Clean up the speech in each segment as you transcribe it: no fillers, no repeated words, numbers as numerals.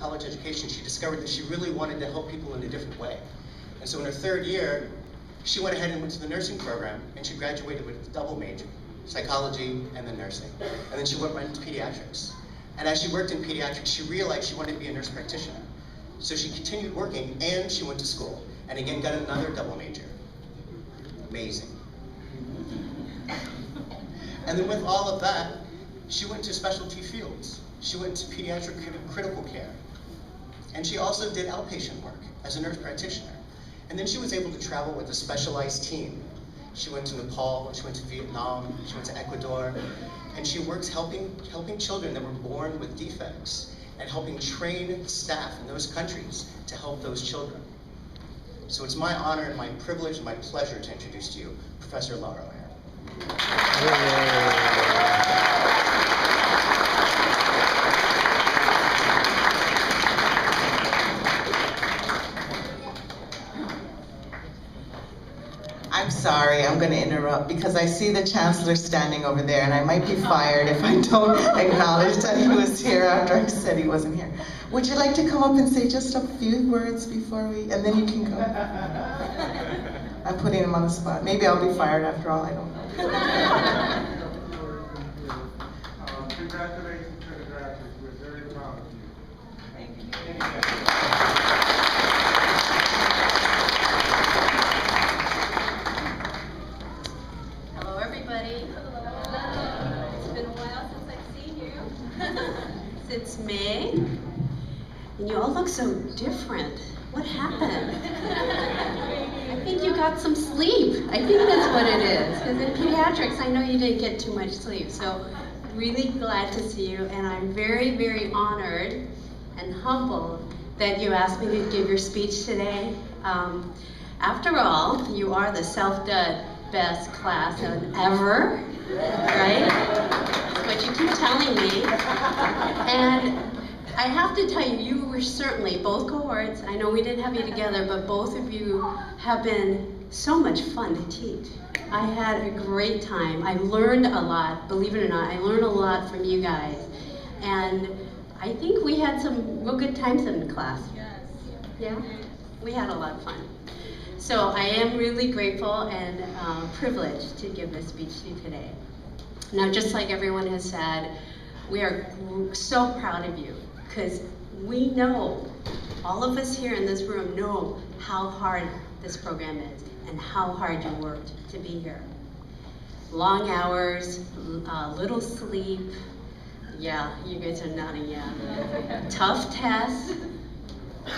college education, she discovered that she really wanted to help people in a different way. And so in her 3rd year, she went ahead and went to the nursing program, and she graduated with a double major, psychology and then nursing. And then she went right into pediatrics. And as she worked in pediatrics, she realized she wanted to be a nurse practitioner. So she continued working, and she went to school, and again got another double major. Amazing. And then with all of that, she went to specialty fields. She went to pediatric critical care. And she also did outpatient work as a nurse practitioner. And then she was able to travel with a specialized team. She went to Nepal, she went to Vietnam, she went to Ecuador, and she works helping children that were born with defects and helping train staff in those countries to help those children. So it's my honor and my privilege and my pleasure to introduce to you Professor Laura Ohara. I'm sorry, I'm going to interrupt because I see the Chancellor standing over there and I might be fired if I don't acknowledge that he was here after I said he wasn't here. Would you like to come up and say just a few words before we, and then you can go. I'm putting him on the spot. Maybe I'll be fired after all, I don't know. Congratulations to the graduates, we're very proud of you. Thank you. Hello, everybody. Hello. It's been a while since I've seen you. Since May. And you all look so different. What happened? I think you got some sleep. I think that's what it is. Because in pediatrics, I know you didn't get too much sleep. So really glad to see you. And I'm very, very honored and humbled that you asked me to give your speech today. After all, you are the self-dud best class ever, right? That's what you keep telling me. And I have to tell you, you were certainly, both cohorts, I know we didn't have you together, but both of you have been so much fun to teach. I had a great time. I learned a lot, believe it or not. I learned a lot from you guys. And I think we had some real good times in the class. Yes. Yeah? We had a lot of fun. So I am really grateful and privileged to give this speech to you today. Now, just like everyone has said, we are so proud of you because we know, all of us here in this room know how hard this program is and how hard you worked to be here. Long hours, little sleep. Yeah, you guys are nodding, yeah. Tough tests,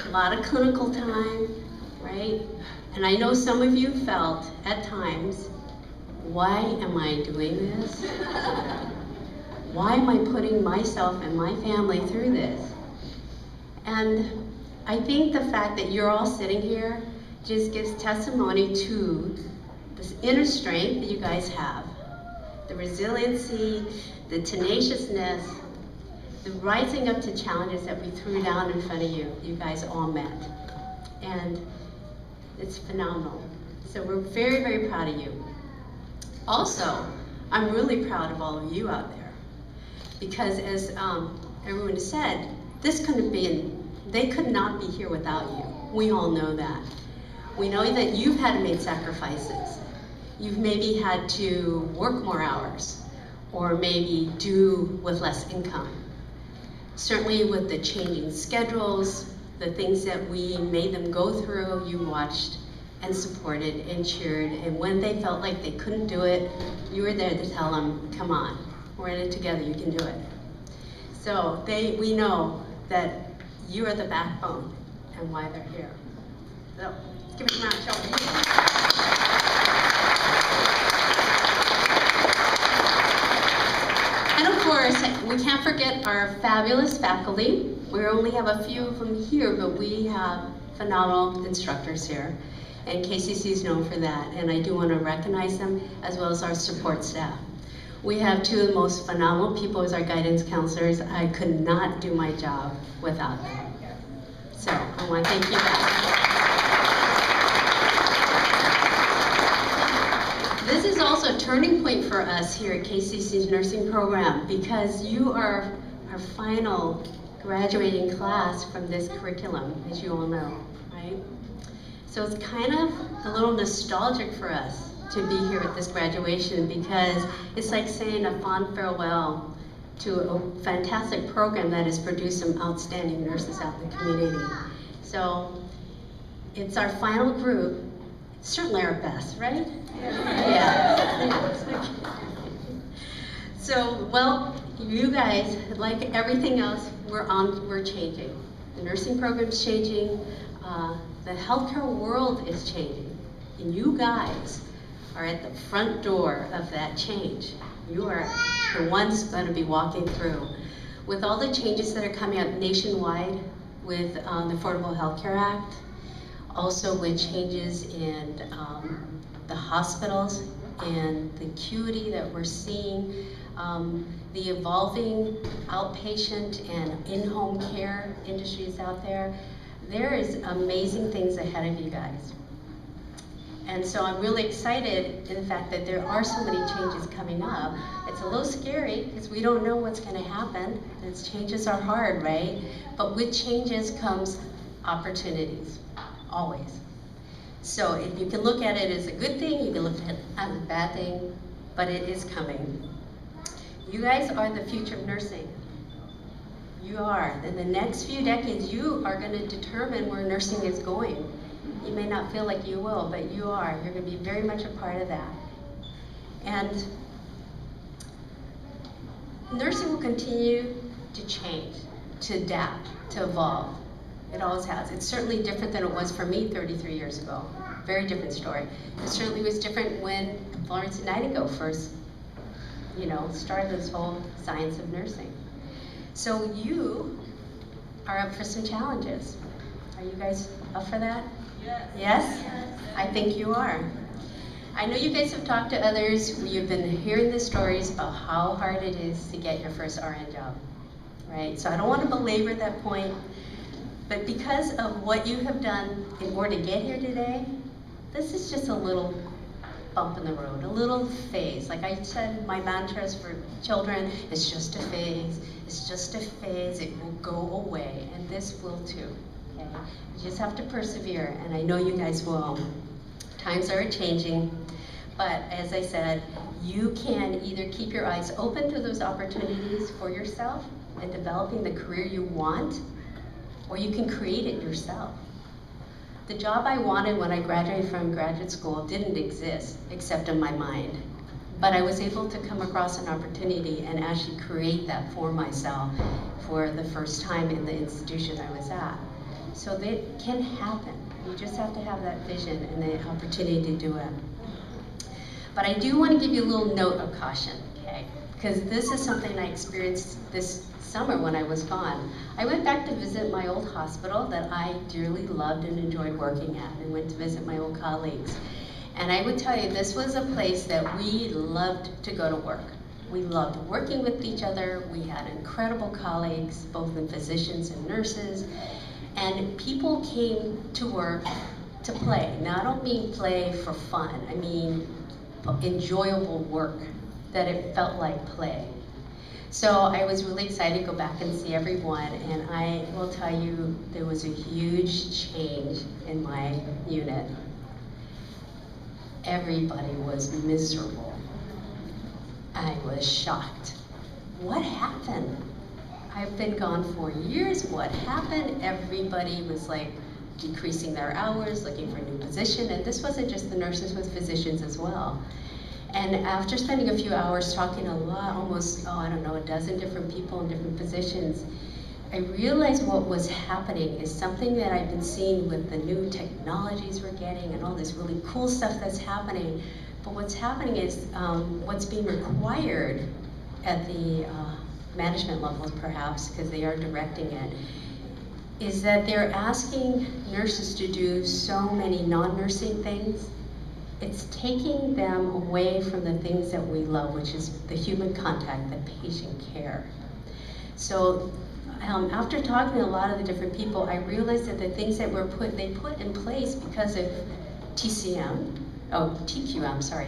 a lot of clinical time, right? And I know some of you felt at times, why am I doing this? Why am I putting myself and my family through this? And I think the fact that you're all sitting here just gives testimony to this inner strength that you guys have, the resiliency, the tenaciousness, the rising up to challenges that we threw down in front of you, you guys all met. And it's phenomenal. So we're very, very proud of you. Also, I'm really proud of all of you out there. Because as everyone has said, this couldn't have been, they could not be here without you. We all know that. We know that you've had to make sacrifices. You've maybe had to work more hours, or maybe do with less income. Certainly with the changing schedules, the things that we made them go through, you watched and supported and cheered, and when they felt like they couldn't do it, you were there to tell them, come on, we're in it together, you can do it. So we know that you are the backbone and why they're here. So give it a round of applause. And of course, we can't forget our fabulous faculty. We only have a few of them here, but we have phenomenal instructors here. And KCC is known for that, and I do want to recognize them as well as our support staff. We have two of the most phenomenal people as our guidance counselors. I could not do my job without them. So I want to thank you guys. This is also a turning point for us here at KCC's nursing program because you are our final graduating class from this curriculum, as you all know, right? So it's kind of a little nostalgic for us to be here at this graduation, because it's like saying a fond farewell to a fantastic program that has produced some outstanding nurses out in the community. So it's our final group, certainly our best, right? Yeah. So, well, you guys, like everything else, we're changing. The nursing program's changing, the healthcare world is changing, and you guys are at the front door of that change. You are the ones going to be walking through. With all the changes that are coming up nationwide with the Affordable Health Care Act, also with changes in the hospitals and the acuity that we're seeing, the evolving outpatient and in-home care industries out there, there is amazing things ahead of you guys. And so I'm really excited in the fact that there are so many changes coming up. It's a little scary because we don't know what's going to happen. These changes are hard, right? But with changes comes opportunities, always. So if you can look at it as a good thing, you can look at it as a bad thing, but it is coming. You guys are the future of nursing. You are. In the next few decades, you are going to determine where nursing is going. You may not feel like you will, but you are. You're going to be very much a part of that. And nursing will continue to change, to adapt, to evolve. It always has. It's certainly different than it was for me 33 years ago. Very different story. It certainly was different when Florence Nightingale first, started this whole science of nursing. So you are up for some challenges. Are you guys up for that? Yes. Yes? I think you are. I know you guys have talked to others. You've been hearing the stories about how hard it is to get your first RN job, right? So I don't want to belabor that point, but because of what you have done in order to get here today, this is just a little bump in the road, a little phase. Like I said, my mantras for children, it's just a phase, it's just a phase, it will go away, and this will too, okay? You just have to persevere, and I know you guys will. Times are changing, but as I said, you can either keep your eyes open to those opportunities for yourself and developing the career you want, or you can create it yourself. The job I wanted when I graduated from graduate school didn't exist, except in my mind. But I was able to come across an opportunity and actually create that for myself for the first time in the institution I was at. So that can happen. You just have to have that vision and the opportunity to do it. But I do want to give you a little note of caution, okay? Because this is something I experienced this summer when I was gone. I went back to visit my old hospital that I dearly loved and enjoyed working at, and went to visit my old colleagues. And I would tell you, this was a place that we loved to go to work. We loved working with each other. We had incredible colleagues, both in physicians and nurses. And people came to work to play. Now, I don't mean play for fun. I mean enjoyable work, that it felt like play. So I was really excited to go back and see everyone, and I will tell you, there was a huge change in my unit. Everybody was miserable. I was shocked. What happened? I've been gone for years. What happened? Everybody was like decreasing their hours, looking for a new position, and this wasn't just the nurses, with physicians as well. And after spending a few hours talking a lot, almost, a dozen different people in different positions, I realized what was happening is something that I've been seeing with the new technologies we're getting and all this really cool stuff that's happening. But what's happening is what's being required at the management levels, perhaps, because they are directing it, is that they're asking nurses to do so many non-nursing things. It's taking them away from the things that we love, which is the human contact, the patient care. So after talking to a lot of the different people, I realized that the things that they put in place because of TQM, sorry.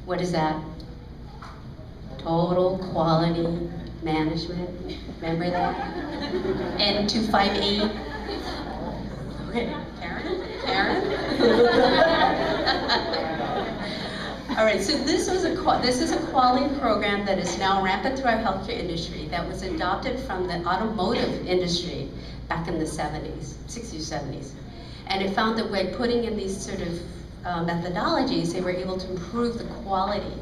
What is that? Total quality management. Remember that? N258. Okay, Karen? Karen? All right, so this is a quality program that is now rampant through our healthcare industry that was adopted from the automotive industry back in the 70s, 60s, 70s. And it found that by putting in these sort of methodologies, they were able to improve the quality.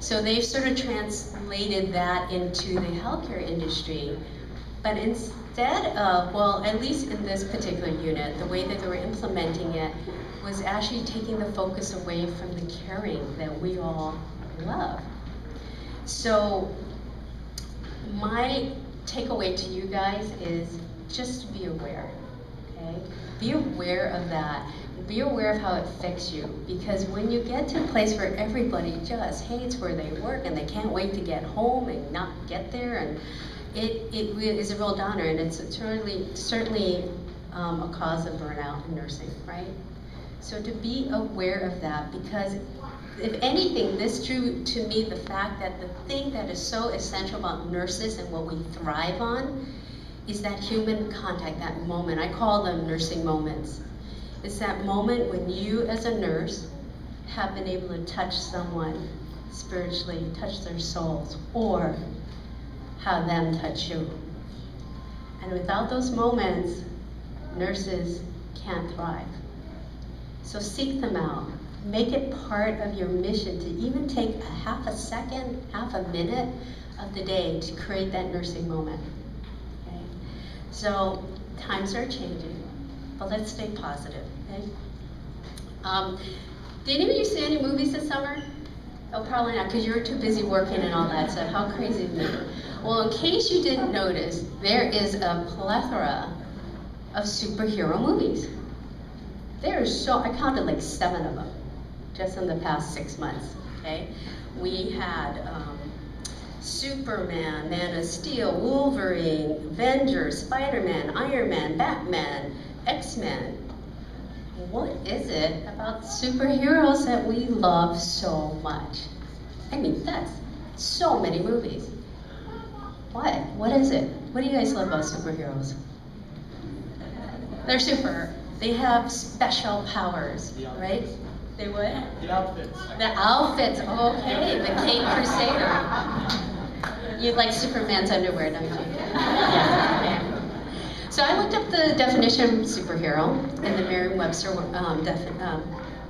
So they've sort of translated that into the healthcare industry. But instead of, well, at least in this particular unit, the way that they were implementing it was actually taking the focus away from the caring that we all love. So my takeaway to you guys is just to be aware, okay? Be aware of that. Be aware of how it affects you, because when you get to a place where everybody just hates where they work and they can't wait to get home and not get there, and it is a real downer, and it's certainly a cause of burnout in nursing, right? So to be aware of that, because if anything, this drew to me the fact that the thing that is so essential about nurses and what we thrive on is that human contact, that moment. I call them nursing moments. It's that moment when you as a nurse have been able to touch someone spiritually, touch their souls, or have them touch you. And without those moments, nurses can't thrive. So seek them out. Make it part of your mission to even take a half a second, half a minute of the day to create that nursing moment. Okay? So times are changing, but let's stay positive. Okay? Did any of you see any movies this summer? Oh, probably not, because you were too busy working and all that stuff. How crazy is it? Well, in case you didn't notice, there is a plethora of superhero movies. There is so, I counted like 7 of them just in the past 6 months, okay? We had Superman, Man of Steel, Wolverine, Avengers, Spider-Man, Iron Man, Batman, X-Men. What is it about superheroes that we love so much? I mean, that's so many movies. What? What is it? What do you guys love about superheroes? They're super. They have special powers, right? They what? The outfits. The outfits, okay, the Cape Crusader. You like Superman's underwear, don't you? Yeah. So I looked up the definition of superhero in the Merriam-Webster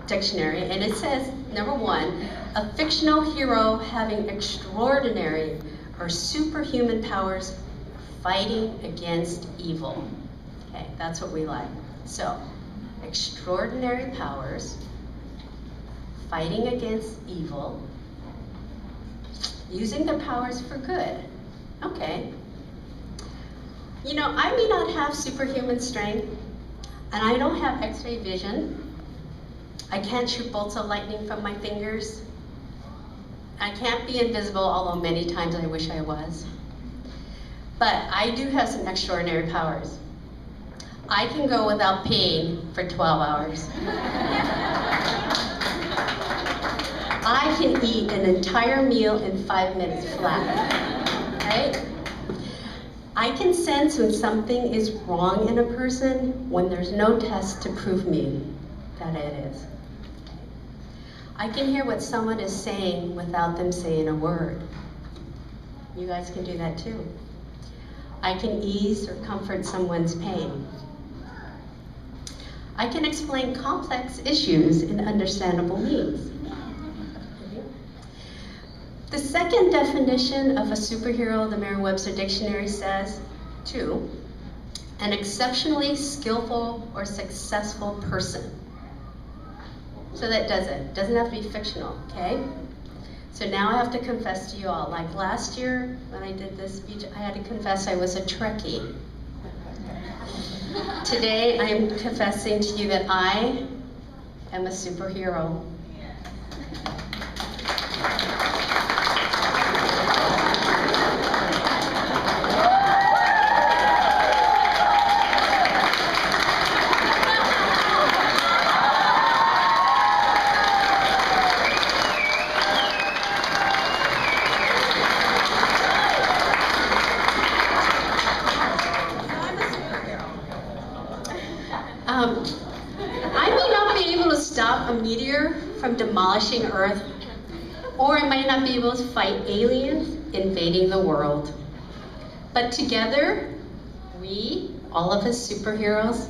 dictionary, and it says, number 1, a fictional hero having extraordinary or superhuman powers fighting against evil. Okay, that's what we like. So, extraordinary powers, fighting against evil, using their powers for good. Okay. You know, I may not have superhuman strength, and I don't have X-ray vision. I can't shoot bolts of lightning from my fingers. I can't be invisible, although many times I wish I was. But I do have some extraordinary powers. I can go without peeing for 12 hours. I can eat an entire meal in 5 minutes flat, right? I can sense when something is wrong in a person when there's no test to prove me that it is. I can hear what someone is saying without them saying a word. You guys can do that too. I can ease or comfort someone's pain. I can explain complex issues in understandable means. The second definition of a superhero, the Merriam-Webster dictionary says, 2, an exceptionally skillful or successful person. So that doesn't have to be fictional, okay? So now I have to confess to you all, like last year when I did this speech, I had to confess I was a Trekkie. Today I am confessing to you that I am a superhero. I may not be able to stop a meteor from demolishing Earth, or I might not be able to fight aliens invading the world. But together, we, all of us superheroes,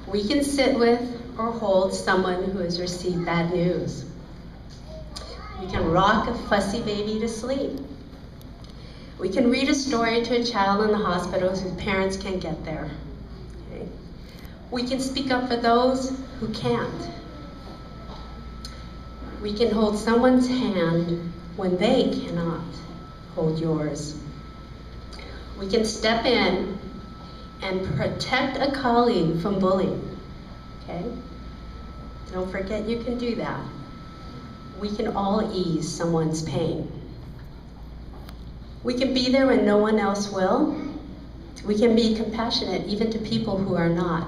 we can sit with or hold someone who has received bad news. We can rock a fussy baby to sleep. We can read a story to a child in the hospital whose parents can't get there. Okay? We can speak up for those who can't. We can hold someone's hand when they cannot hold yours. We can step in and protect a colleague from bullying, okay? Don't forget you can do that. We can all ease someone's pain. We can be there when no one else will. We can be compassionate even to people who are not.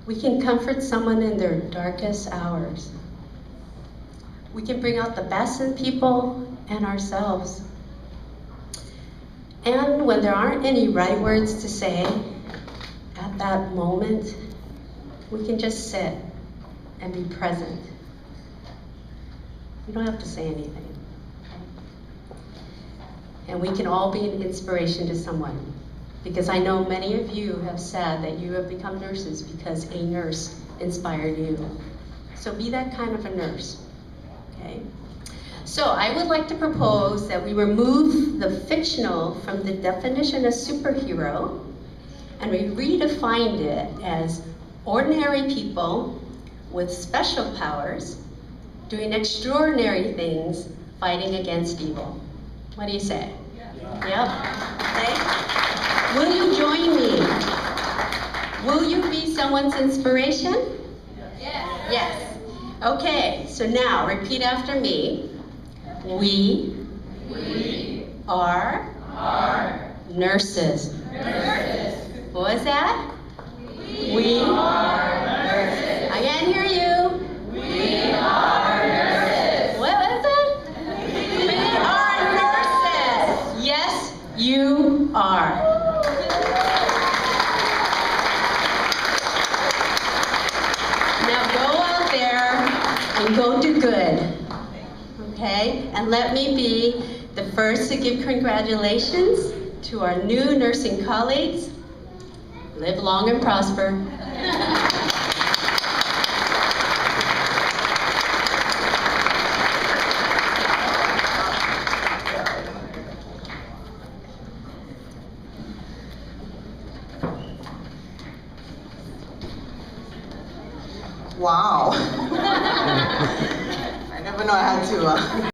We can comfort someone in their darkest hours. We can bring out the best in people and ourselves. And when there aren't any right words to say at that moment, we can just sit and be present. You don't have to say anything. And we can all be an inspiration to someone, because I know many of you have said that you have become nurses because a nurse inspired you. So be that kind of a nurse, okay? So I would like to propose that we remove the fictional from the definition of superhero, and we redefine it as ordinary people with special powers doing extraordinary things, fighting against evil. What do you say? Yep. Okay. Will you join me? Will you be someone's inspiration? Yes. Yes. Okay, so now repeat after me. We are nurses. What was that? We are nurses. I can't hear you. We are nurses. What was it? We are nurses. Yes, you are. Now go out there and go do good. Okay? And let me be the first to give congratulations to our new nursing colleagues. Live long and prosper. Wow. I never know I had to